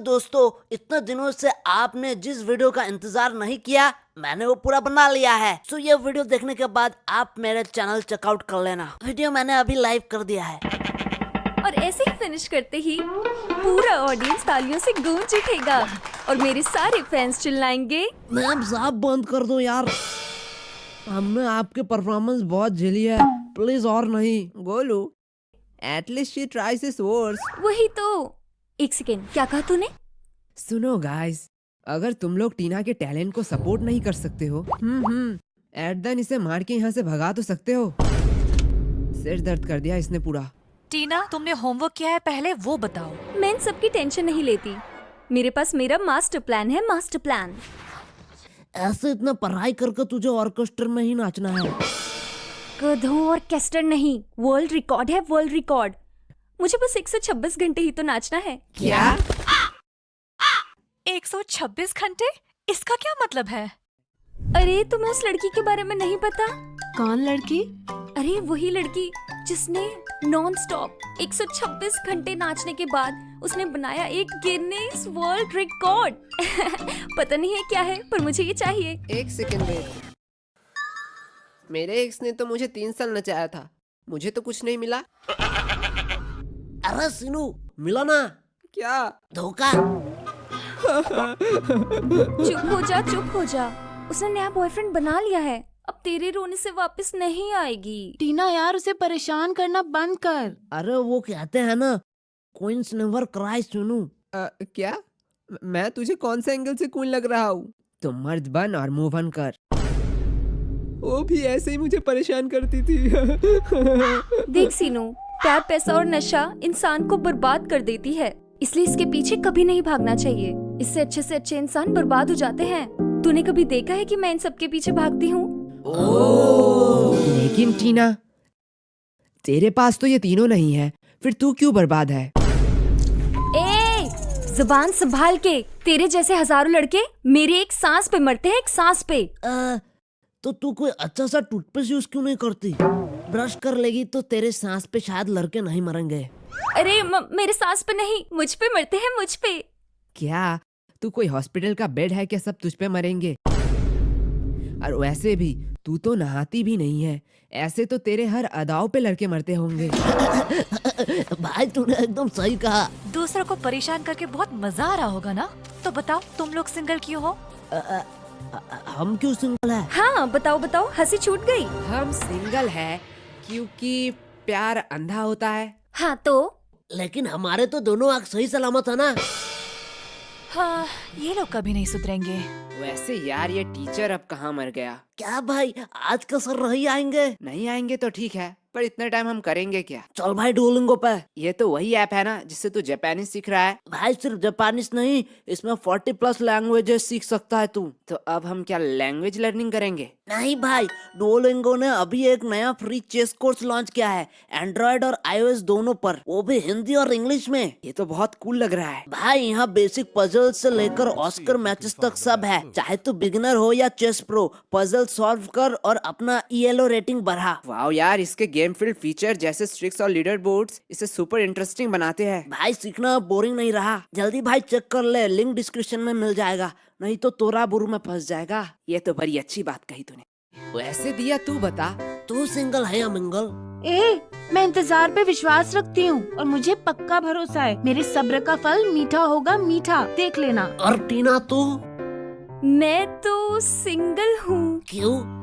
दोस्तों, इतने दिनों से आपने जिस वीडियो का इंतजार नहीं किया, मैंने वो पूरा बना लिया है। सो ये वीडियो देखने के बाद आप मेरे चैनल चेकआउट कर लेना। वीडियो मैंने अभी लाइव कर दिया है। और ऐसे ही फिनिश करते ही पूरा ऑडियंस तालियों से गूंज उठेगा और मेरे सारे फैंस चिल्लाएंगे, मैम साहब बंद कर दो यार, हमने आपके परफॉर्मेंस बहुत झेली है, प्लीज और नहीं। Golu, at least she tries his worst. वही तो। एक सेकेंड, क्या कहा तूने? सुनो गाइस, अगर तुम लोग टीना के टैलेंट को सपोर्ट नहीं कर सकते हो, एट देन इसे मार के यहाँ से भगा तो सकते हो। सिर दर्द कर दिया इसने पूरा। टीना, तुमने होमवर्क किया है, पहले वो बताओ। मैं इन सबकी टेंशन नहीं लेती, मेरे पास मेरा मास्टर प्लान है। Master plan. ऐसे इतना पढ़ाई करके तुझे ऑर्केस्ट्रा में ही नाचना है? गधों और कैस्टर नहीं, वर्ल्ड रिकॉर्ड है, वर्ल्ड रिकॉर्ड। मुझे बस 126 घंटे ही तो नाचना है। क्या? 126 घंटे? इसका क्या मतलब है? अरे तुम्हें उस लड़की के बारे में नहीं पता? कौन लड़की? अरे वही लड़की जिसने नॉन स्टॉप 126 घंटे नाचने के बाद उसने बनाया एक गिनीज वर्ल्ड रिकॉर्ड। पता नहीं है क्या है, पर मुझे ये चाहिए। एक सेकंड वेट। मेरे एक्स ने तो मुझे 3 साल नचाया था, मुझे तो कुछ नहीं मिला। अरे सीनू, मिला ना? क्या? धोखा। चुप हो जा, चुप हो जा। उसने नया बॉयफ्रेंड बना लिया है, अब तेरे रोने से वापस नहीं आएगी। टीना यार, उसे परेशान करना बंद कर। अरे वो कहते हैं ना, क्वींस नेवर क्राई सीनू। क्या? मैं तुझे कौन से एंगल से क्वीन लग रहा हूँ? तुम मर्द बन और मूव ऑन कर। वो भी ऐसे ही मुझे परेशान करती थी। देख सीनू, प्यार, पैसा और नशा इंसान को बर्बाद कर देती है, इसलिए इसके पीछे कभी नहीं भागना चाहिए। इससे अच्छे इंसान बर्बाद हो जाते हैं। तूने कभी देखा है कि मैं इन सब के पीछे भागती हूँ? लेकिन टीना, तेरे पास तो ये तीनों नहीं है, फिर तू क्यों बर्बाद है? ए, जुबान संभाल के। तेरे जैसे हजारों लड़के मेरे एक सांस पे मरते हैं, एक सांस पे। तो तू कोई अच्छा सा टूथपेस्ट यूज क्यों नहीं करती? ब्रश कर लेगी तो तेरे सांस पे शायद लड़के नहीं मरेंगे। अरे मेरे सांस पे नहीं, मुझ पे मरते हैं, मुझ पे। क्या तू कोई हॉस्पिटल का बेड है क्या? सब तुझ पे मरेंगे। और वैसे भी तू तो नहाती भी नहीं है, ऐसे तो तेरे हर अदाओं पे लड़के मरते होंगे। भाई तूने एकदम सही कहा। दूसरों को परेशान करके बहुत मजा आ रहा होगा ना? तो बताओ, तुम लोग सिंगल क्यों हो? हम क्यों सिंगल है? हाँ बताओ बताओ, हंसी छूट गई। हम सिंगल है क्योंकि प्यार अंधा होता है। हाँ तो? लेकिन हमारे तो दोनों आँख सही सलामत है ना। हाँ, ये लोग कभी नहीं सुधरेंगे। वैसे यार, ये टीचर अब कहाँ मर गया? क्या भाई, आज का सर नहीं आएंगे? नहीं आएंगे तो ठीक है, पर इतना टाइम हम करेंगे क्या? चल भाई डुओलिंगो पे। ये तो वही ऐप है ना जिससे तू जापानीज सीख रहा है? भाई सिर्फ जापानीज नहीं, इसमें 40+ लैंग्वेजेस सीख सकता है तू। तो अब हम क्या लैंग्वेज लर्निंग करेंगे? नहीं भाई, डुओलिंगो ने अभी एक नया फ्री चेस कोर्स लॉन्च किया है, एंड्रॉइड और iOS दोनों पर, वो भी हिंदी और इंग्लिश में। ये तो बहुत कूल लग रहा है भाई यहाँ बेसिक पजल से लेकर ऑस्कर मैचेस तक सब है। चाहे तू बिगिनर हो या चेस प्रो, पजल सॉल्व कर और अपना ELO रेटिंग बढ़ा। वाह यार, इसके गेम फील्ड फीचर जैसे स्ट्रिक्स और लीडर बोर्ड्स इसे सुपर इंटरेस्टिंग बनाते हैं। भाई सीखना बोरिंग नहीं रहा। जल्दी भाई चेक कर ले, लिंक डिस्क्रिप्शन में मिल जाएगा, नहीं तो तोरा बुरु में फंस जाएगा। ये तो बड़ी अच्छी बात कही तूने। वैसे दिया, तू बता, तू सिंगल है या मिंगल? मैं इंतजार पे विश्वास रखती हूँ और मुझे पक्का भरोसा है, मेरे सब्र का फल मीठा होगा, मीठा, देख लेना। और टीना तू? मैं तो सिंगल हूँ। क्यों?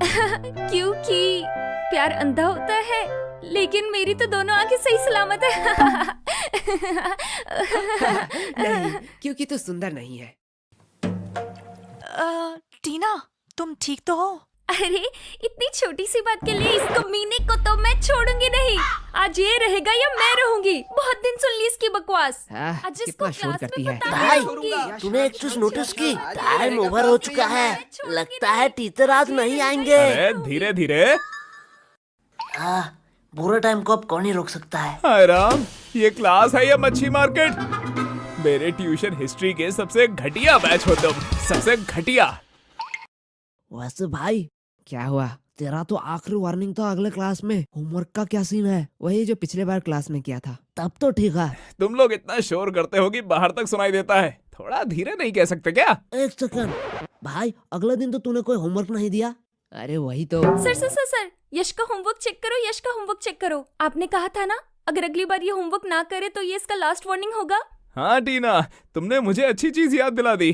क्योंकि प्यार अंधा होता है, लेकिन मेरी तो दोनों आंखें सही सलामत है। नहीं, क्योंकि तू सुंदर नहीं है। टीना, तुम ठीक तो हो? अरे इतनी छोटी सी बात के लिए इस कमीने को तो मैं छोड़ूंगी नहीं। आज ये रहेगा या मैं रहूंगी। बहुत दिन सुन ली इसकी बकवास। आज जिसको कितना शोर क्लास करती में है। पता भाई, नहीं तूने एक चीज नोटिस की? टाइम ओवर हो चुका है, लगता है टीचर आज नहीं आएंगे। अरे धीरे धीरे। हाँ, बुरे टाइम को अब कौन ही रोक सकता है। हाय राम, ये क्लास है या मच्छी मार्केट? मेरे ट्यूशन हिस्ट्री के सबसे घटिया बैच हो तुम, सबसे घटिया। वैसे भाई, क्या हुआ? तेरा तो आखिरी वार्निंग था अगले क्लास में। होमवर्क का क्या सीन है? वही जो पिछले बार क्लास में किया था। तब तो ठीक है। तुम लोग इतना शोर करते हो कि बाहर तक सुनाई देता है। थोड़ा धीरे नहीं कह सकते क्या? एक सेकंड भाई, अगले दिन तो तूने कोई होमवर्क नहीं दिया। अरे वही तो। सर यश का होमवर्क चेक करो, यश का होमवर्क चेक करो। आपने कहा था ना अगर अगली बार ये होमवर्क ना करे तो ये इसका लास्ट वार्निंग होगा। हाँ टीना, तुमने मुझे अच्छी चीज याद दिला दी।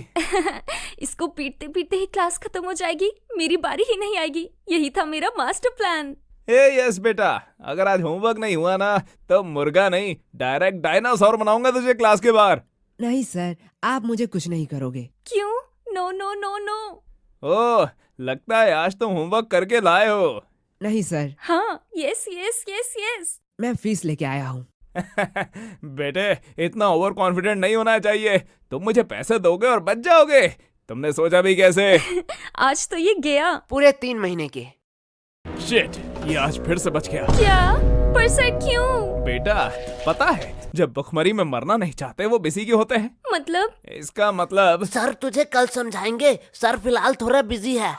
इसको पीटते पीटते ही क्लास खत्म हो जाएगी, मेरी बारी ही नहीं आएगी। यही था मेरा मास्टर प्लान। यस बेटा, अगर आज होमवर्क नहीं हुआ ना तो मुर्गा नहीं डायरेक्ट डायनासोर बनाऊंगा तुझे क्लास के बाहर। नहीं सर, आप मुझे कुछ नहीं करोगे। क्यों? No no no no. Oh, लगता है आज तुम होमवर्क करके लाए हो। नहीं सर, हाँ, यस यस यस यस। मैं फीस लेके आया हूँ। बेटे, इतना ओवर कॉन्फिडेंट नहीं होना चाहिए। तुम मुझे पैसे दोगे और बच जाओगे। तुमने सोचा भी कैसे? आज तो ये गया। पूरे 3 महीने के। शिट, ये आज फिर से बच गया। क्या? पर सर क्यों? बेटा, पता है जब भुखमरी में मरना नहीं चाहते वो बिजी क्यों होते हैं? मतलब? इसका मतलब सर तुझे कल समझाएंगे, सर फिलहाल थोड़ा बिजी है।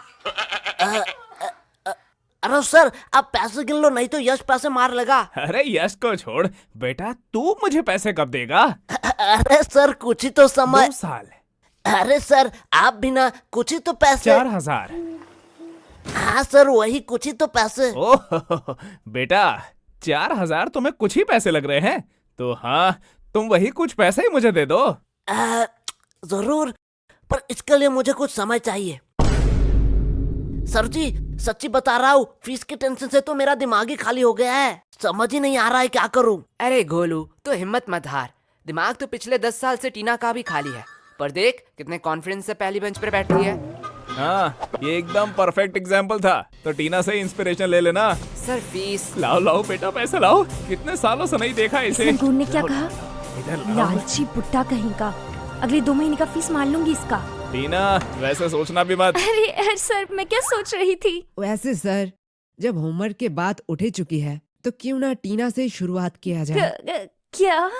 अरे सर आप पैसे गिन लो, नहीं तो यश पैसे मार लेगा। अरे यश को छोड़ बेटा, तू मुझे पैसे कब देगा? अरे सर कुछ ही तो समय। 2 साल। अरे सर आप भी ना, कुछ ही तो पैसे। 4000। हाँ सर वही कुछ ही तो पैसे। ओह बेटा, 4000 तुम्हें कुछ ही पैसे लग रहे हैं? तो हाँ, तुम वही कुछ पैसे ही मुझे दे दो। जरूर, पर इसके लिए मुझे कुछ समय चाहिए। सर जी सच्ची बता रहा हूँ, फीस की टेंशन से तो मेरा दिमाग ही खाली हो गया है। समझ ही नहीं आ रहा है क्या करूँ। अरे गोलू, तो हिम्मत मत हार। दिमाग तो पिछले 10 साल से टीना का भी खाली है, पर देख कितने कॉन्फिडेंस से पहली बेंच पर बैठती है। हाँ, ये एकदम परफेक्ट एग्जाम्पल था। तो टीना से इंस्पिरेशन ले लेना। Sir fees. लाओ लाओ बेटा, पैसे लाओ। कितने सालों से नहीं देखा इसे। इसने ने क्या कहा? इधर लाओ। लालची बुट्टा कहीं का। अगले 2 महीने का फीस मान लूंगी इसका। टीना, वैसे सोचना भी मत। अरे सर मैं क्या सोच रही थी? वैसे सर, जब होमवर्क के बाद उठ ही चुकी है तो क्यों ना टीना से ही शुरुआत किया जाए। क्या?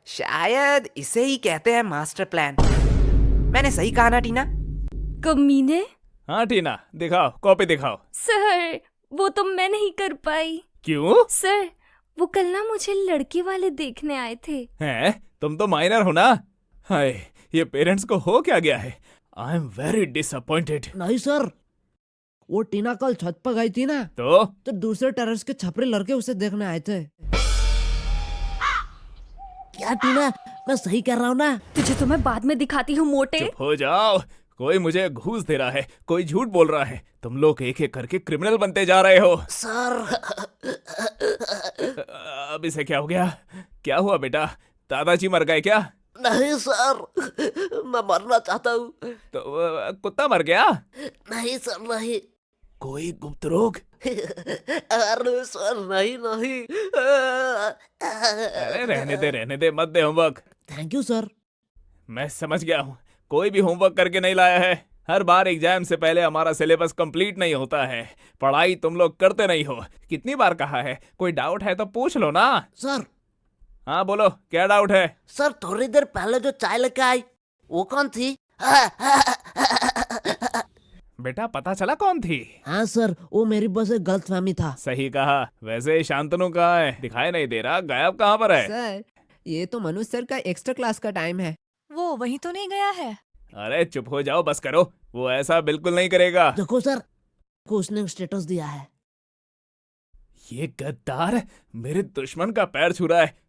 शायद इसे ही कहते हैं मास्टर प्लान। मैंने सही कहा ना टीना? कमीने। हाँ टीना, दिखाओ, कॉपी दिखाओ। सर वो तो मैं नहीं कर पाई। क्यों? सर वो कल ना मुझे लड़के वाले देखने आए थे। हैं? तुम तो माइनर हो ना? हाय, ये पेरेंट्स को हो क्या गया है? I am very disappointed. नहीं सर, वो टीना कल छत पर गई थी ना, तो दूसरे टेरेस के छपरे लड़के उसे देखने आए थे। क्या टीना, मैं सही कह रहा हूँ ना? तुझे तो मैं बाद में दिखाती हूँ मोटे। चुप हो जाओ। कोई मुझे घूस दे रहा है, कोई झूठ बोल रहा है। तुम लोग एक एक करके क्रिमिनल बनते जा रहे हो। सर अब इसे क्या हो गया? क्या हुआ बेटा? दादाजी मर गए क्या? नहीं सर, मैं मरना चाहता हूँ। तो कुत्ता मर गया? नहीं सर नहीं। कोई गुप्त रोग? अरे सर नहीं नहीं। अरे रहने दे, मत दे होमवर्क। Thank you sir. मैं समझ गया हूँ, कोई भी होमवर्क करके नहीं लाया है। हर बार एग्जाम से पहले हमारा सिलेबस कंप्लीट नहीं होता है। पढ़ाई तुम लोग करते नहीं हो। कितनी बार कहा है, कोई डाउट है तो पूछ लो ना। सर हाँ बोलो, क्या डाउट है? सर थोड़ी देर पहले जो चाय लेके आई वो कौन थी? बेटा पता चला कौन थी? हाँ सर, वो मेरी बस एक गलतफहमी था। सही कहा। वैसे शांतनु कहाँ है? दिखाई नहीं दे रहा, गायब कहाँ पर है? सर, ये तो मनोज सर का एक्स्ट्रा क्लास का टाइम है। वो वहीं तो नहीं गया है? अरे चुप हो जाओ, बस करो। वो ऐसा बिल्कुल नहीं करेगा। देखो सर, को उसने स्टेटस दिया है। ये गद्दार मेरे दुश्मन का पैर छू रहा है।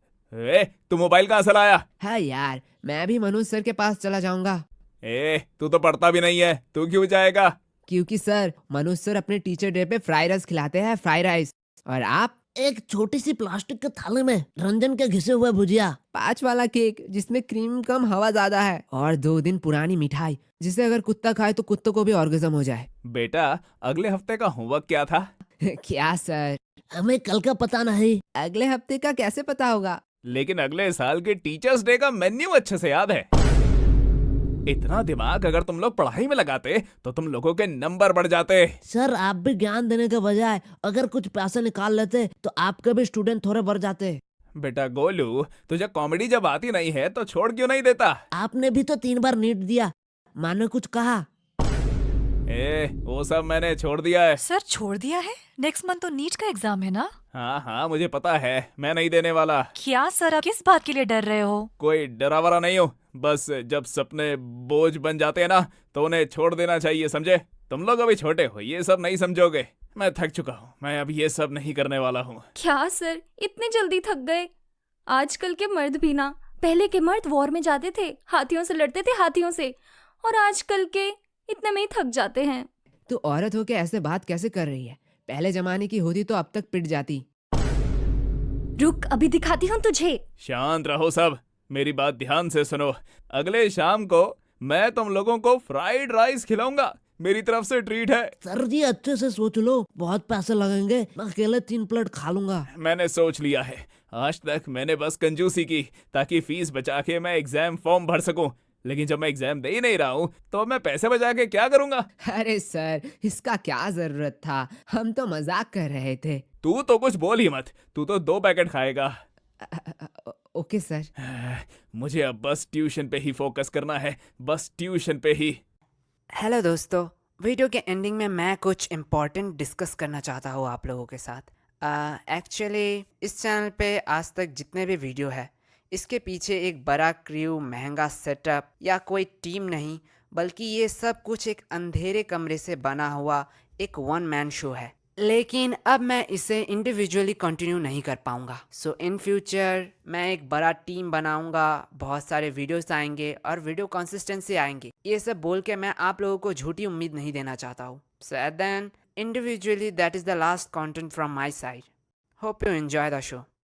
तू मोबाइल कहाँ से लाया? हाँ यार, मैं भी मनोज सर के पास चला जाऊंगा। तू तो पढ़ता भी नहीं है, तू क्यों जाएगा? क्योंकि सर, मनोज सर अपने टीचर डे पे फ्राई राइस खिलाते हैं, फ्राई राइस। और आप एक छोटी सी प्लास्टिक के थाली में रंजन के घिसे हुए भुजिया, 5 वाला केक जिसमें क्रीम कम हवा ज्यादा है, और 2 दिन पुरानी मिठाई जिसे अगर कुत्ता खाए तो कुत्तों को भी ऑर्गेज्म हो जाए। बेटा अगले हफ्ते का होमवर्क क्या था? क्या सर? हमें कल का पता नहीं। अगले हफ्ते का कैसे पता होगा? लेकिन अगले साल के टीचर्स डे का मेन्यू अच्छे से याद है। इतना दिमाग अगर तुम लोग पढ़ाई में लगाते तो तुम लोगों के नंबर बढ़ जाते। सर आप भी ज्ञान देने के बजाय अगर कुछ पैसे निकाल लेते तो आपके भी स्टूडेंट थोड़े बढ़ जाते। बेटा गोलू, तुझे कॉमेडी जब आती नहीं है तो छोड़ क्यों नहीं देता? आपने भी तो 3 बार नीट दिया, माने कुछ कहा? वो सब मैंने छोड़ दिया है। सर छोड़ दिया है? नेक्स्ट मंथ तो नीट का एग्जाम है ना? हाँ हाँ मुझे पता है, मैं नहीं देने वाला। क्या सर, आप किस बात के लिए डर रहे हो? कोई डरा वरा नहीं हूँ, बस जब सपने बोझ बन जाते हैं ना तो उन्हें छोड़ देना चाहिए, समझे? तुम लोग अभी छोटे हो, ये सब नहीं समझोगे। मैं थक चुका हूँ, मैं अब ये सब नहीं करने वाला हूँ। क्या सर, इतने जल्दी थक गए? आजकल के मर्द भी ना, पहले के मर्द वॉर में जाते थे, हाथियों से लड़ते थे, हाथियों से, और आजकल के इतने में ही थक जाते हैं। तू औरत होके ऐसे बात कैसे कर रही है? पहले जमाने की होती तो अब तक पिट जाती। रुक, अभी दिखाती हूँ तुझे। शांत रहो सब, मेरी बात ध्यान से सुनो। अगले शाम को मैं तुम लोगों को फ्राइड राइस खिलाऊंगा, मेरी तरफ से ट्रीट है। सर जी अच्छे से सोच लो, बहुत पैसे लगेंगे, मैं अकेले 3 प्लेट खा लूंगा। मैंने सोच लिया है, आज तक मैंने बस कंजूसी की ताकि फीस बचा के मैं एग्जाम फॉर्म भर सकूं, लेकिन जब मैं एग्जाम दे ही नहीं रहा हूँ तो मैं पैसे बचा के क्या करूंगा? अरे सर, इसका क्या जरूरत था, हम तो मजाक कर रहे थे। तू तो कुछ बोल ही मत, तू तो 2 पैकेट खाएगा। Okay sir. मुझे अब बस ट्यूशन पे ही फोकस करना है, बस ट्यूशन पे ही। हेलो दोस्तों, वीडियो के एंडिंग में मैं कुछ इम्पोर्टेंट डिस्कस करना चाहता हूँ आप लोगों के साथ। एक्चुअली इस चैनल पे आज तक जितने भी वीडियो है, इसके पीछे एक बड़ा क्रू, महंगा सेटअप या कोई टीम नहीं, बल्कि ये सब कुछ एक अंधेरे कमरे से बना हुआ एक 1 मैन शो है। लेकिन अब मैं इसे इंडिविजुअली कंटिन्यू नहीं कर पाऊंगा। सो इन फ्यूचर मैं एक बड़ा टीम बनाऊंगा, बहुत सारे वीडियोस आएंगे और वीडियो कंसिस्टेंसी आएंगे। ये सब बोल के मैं आप लोगों को झूठी उम्मीद नहीं देना चाहता हूँ। So at then individually that is the last content from my side. Hope you enjoy the show.